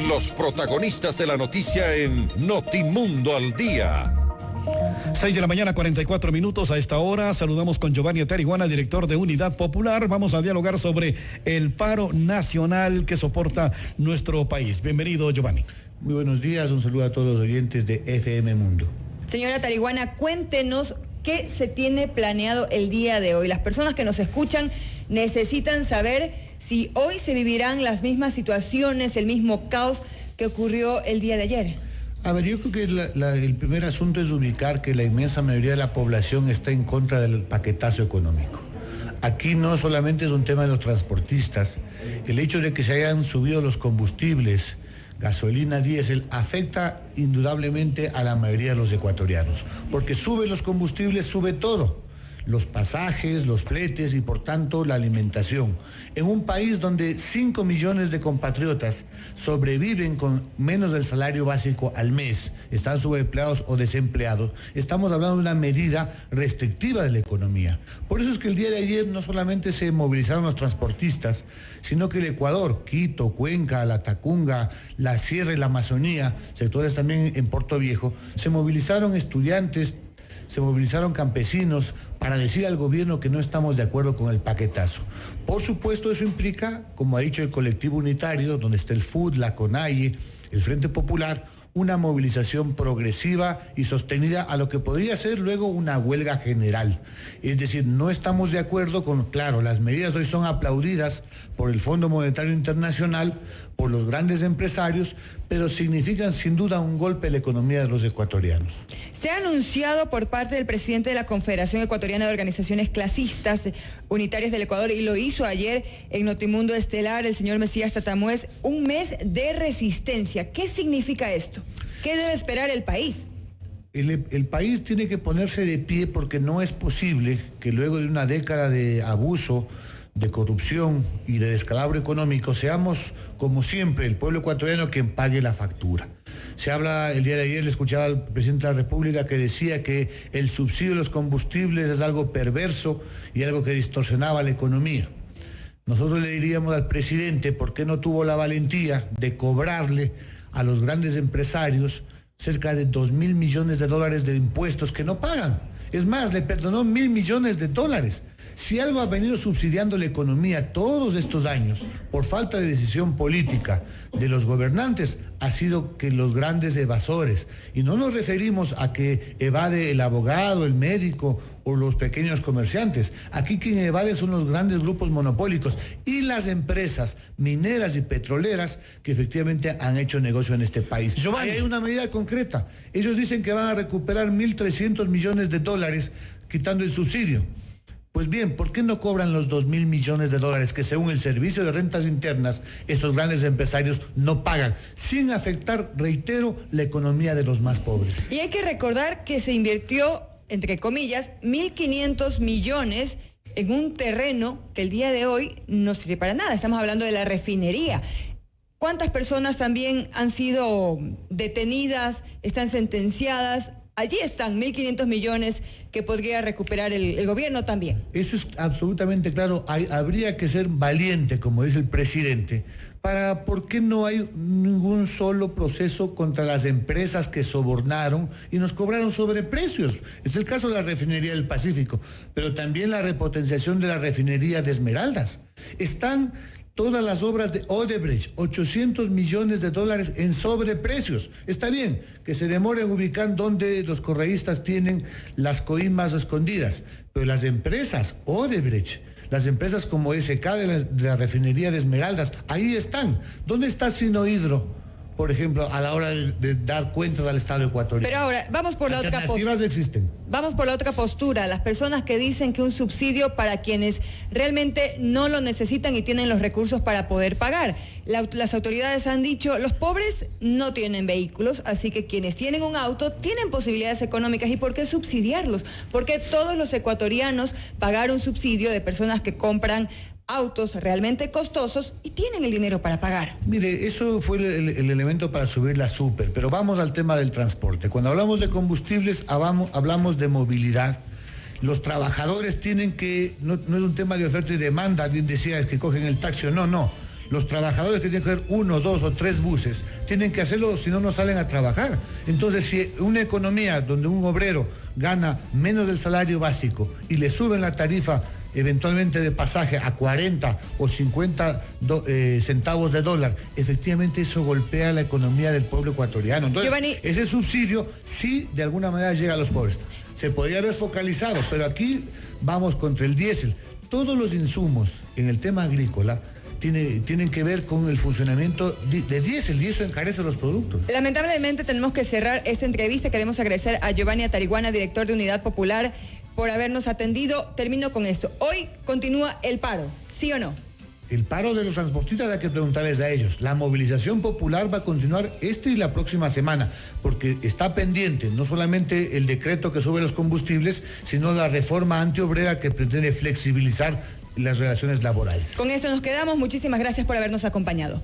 Los protagonistas de la noticia en Notimundo al Día. 6 de la mañana, 44 minutos. A esta hora saludamos con Giovanni Atariguana, director de Unidad Popular. Vamos a dialogar sobre el paro nacional que soporta nuestro país. Bienvenido, Giovanni. Muy buenos días, un saludo a todos los oyentes de FM Mundo. Señora Atariguana, cuéntenos qué se tiene planeado el día de hoy. Las personas que nos escuchan necesitan saber si hoy se vivirán las mismas situaciones, el mismo caos que ocurrió el día de ayer. A ver, yo creo que el primer asunto es ubicar que la inmensa mayoría de la población está en contra del paquetazo económico. Aquí no solamente es un tema de los transportistas, el hecho de que se hayan subido los combustibles, gasolina, diésel, afecta indudablemente a la mayoría de los ecuatorianos, porque suben los combustibles, sube todo. Los pasajes, los fletes y por tanto la alimentación. En un país donde 5 millones de compatriotas sobreviven con menos del salario básico al mes, están subempleados o desempleados, estamos hablando de una medida restrictiva de la economía. Por eso es que el día de ayer no solamente se movilizaron los transportistas, sino que el Ecuador, Quito, Cuenca, La Tacunga, la Sierra y la Amazonía, sectores también en Puerto Viejo, se movilizaron estudiantes, se movilizaron campesinos para decir al gobierno que no estamos de acuerdo con el paquetazo. Por supuesto, eso implica, como ha dicho el colectivo unitario, donde está el FUD, la CONAIE, el Frente Popular, una movilización progresiva y sostenida a lo que podría ser luego una huelga general. Es decir, no estamos de acuerdo con, claro, las medidas hoy son aplaudidas por el Fondo Monetario Internacional, por los grandes empresarios, pero significan sin duda un golpe a la economía de los ecuatorianos. Se ha anunciado por parte del presidente de la Confederación Ecuatoriana de Organizaciones Clasistas Unitarias del Ecuador, y lo hizo ayer en Notimundo Estelar, el señor Mesías Tatamuez, un mes de resistencia. ¿Qué significa esto? ¿Qué debe esperar el país? El país tiene que ponerse de pie porque no es posible que luego de una década de abuso, de corrupción y de descalabro económico, seamos, como siempre, el pueblo ecuatoriano quien pague la factura. Se habla, el día de ayer le escuchaba al presidente de la República que decía que el subsidio de los combustibles es algo perverso y algo que distorsionaba la economía. Nosotros le diríamos al presidente por qué no tuvo la valentía de cobrarle a los grandes empresarios cerca de 2.000 millones de dólares de impuestos que no pagan. Es más, le perdonó 1.000 millones de dólares. Si algo ha venido subsidiando la economía todos estos años por falta de decisión política de los gobernantes, ha sido que los grandes evasores, y no nos referimos a que evade el abogado, el médico o los pequeños comerciantes. Aquí quien evade son los grandes grupos monopólicos y las empresas mineras y petroleras que efectivamente han hecho negocio en este país. Giovanni, hay una medida concreta. Ellos dicen que van a recuperar 1.300 millones de dólares quitando el subsidio. Pues bien, ¿por qué no cobran los 2.000 millones de dólares que según el Servicio de Rentas Internas estos grandes empresarios no pagan, sin afectar, reitero, la economía de los más pobres? Y hay que recordar que se invirtió, entre comillas, 1.500 millones en un terreno que el día de hoy no sirve para nada. Estamos hablando de la refinería. ¿Cuántas personas también han sido detenidas, están sentenciadas? Allí están 1.500 millones que podría recuperar el gobierno también. Eso es absolutamente claro. Habría que ser valiente, como dice el presidente, ¿por qué no hay ningún solo proceso contra las empresas que sobornaron y nos cobraron sobreprecios? Es el caso de la refinería del Pacífico, pero también la repotenciación de la refinería de Esmeraldas. Están todas las obras de Odebrecht, 800 millones de dólares en sobreprecios. Está bien que se demoren ubicando donde los correístas tienen las coimas escondidas, pero las empresas Odebrecht, las empresas como SK de la refinería de Esmeraldas, ahí están. ¿Dónde está Sinohidro, por ejemplo, a la hora de dar cuentas al Estado ecuatoriano? Pero ahora, vamos por la otra postura. Alternativas existen. Vamos por la otra postura. Las personas que dicen que un subsidio para quienes realmente no lo necesitan y tienen los recursos para poder pagar. Las autoridades han dicho, los pobres no tienen vehículos, así que quienes tienen un auto tienen posibilidades económicas. ¿Y por qué subsidiarlos? Porque todos los ecuatorianos pagar un subsidio de personas que compran autos realmente costosos y tienen el dinero para pagar. Mire, eso fue el elemento para subir la súper, pero vamos al tema del transporte. Cuando hablamos de combustibles, hablamos de movilidad. Los trabajadores tienen que, no es un tema de oferta y demanda, alguien decía es que cogen el taxi, no. Los trabajadores que tienen que ver 1, 2 o 3 buses tienen que hacerlo, si no, no salen a trabajar. Entonces, si una economía donde un obrero gana menos del salario básico y le suben la tarifa eventualmente de pasaje a 40 o 50 centavos de dólar, efectivamente eso golpea la economía del pueblo ecuatoriano. Entonces, Giovanni, ese subsidio sí de alguna manera llega a los pobres. Se podría haber focalizado, pero aquí vamos contra el diésel. Todos los insumos en el tema agrícola tienen que ver con el funcionamiento de diésel y eso encarece los productos. Lamentablemente tenemos que cerrar esta entrevista. Queremos agradecer a Giovanni Atariguana, director de Unidad Popular, por habernos atendido. Termino con esto. Hoy continúa el paro, ¿sí o no? El paro de los transportistas hay que preguntarles a ellos. La movilización popular va a continuar y la próxima semana, porque está pendiente no solamente el decreto que sube los combustibles, sino la reforma antiobrera que pretende flexibilizar las relaciones laborales. Con esto nos quedamos. Muchísimas gracias por habernos acompañado.